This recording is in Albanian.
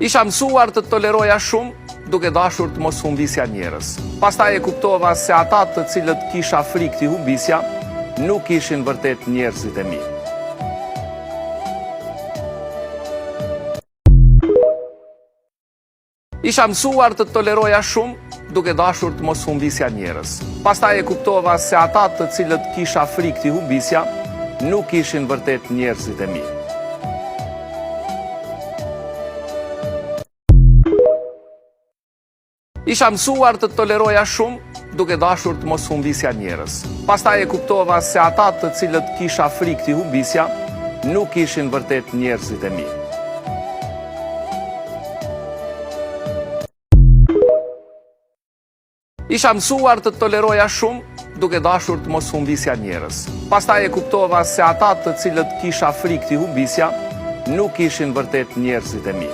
Isha mësuar të toleroja shumë, duke dashur të mos humbisja njerëz. Pastaj e kuptova se ata të cilët kisha frikë të humbisja, nuk ishin vërtet njerëzit e mi. Isha mësuar të toleroja shumë, duke dashur të mos humbisja njerëz. Pastaj e kuptova se ata të cilët kisha frikë të humbisja, nuk ishin vërtet njerëzit e mi. Isha mësuar të toleroja shumë, duke dashur të mos humbisja njerëz. Pastaj e kuptova se ata të cilët kisha frikë të humbisja, nuk ishin vërtet njerëzit e mi. Isha mësuar të toleroja shumë, duke dashur të mos humbisja njerëz. Pastaj e kuptova se ata të cilët kisha frikë të humbisja, nuk ishin vërtet njerëzit e mi.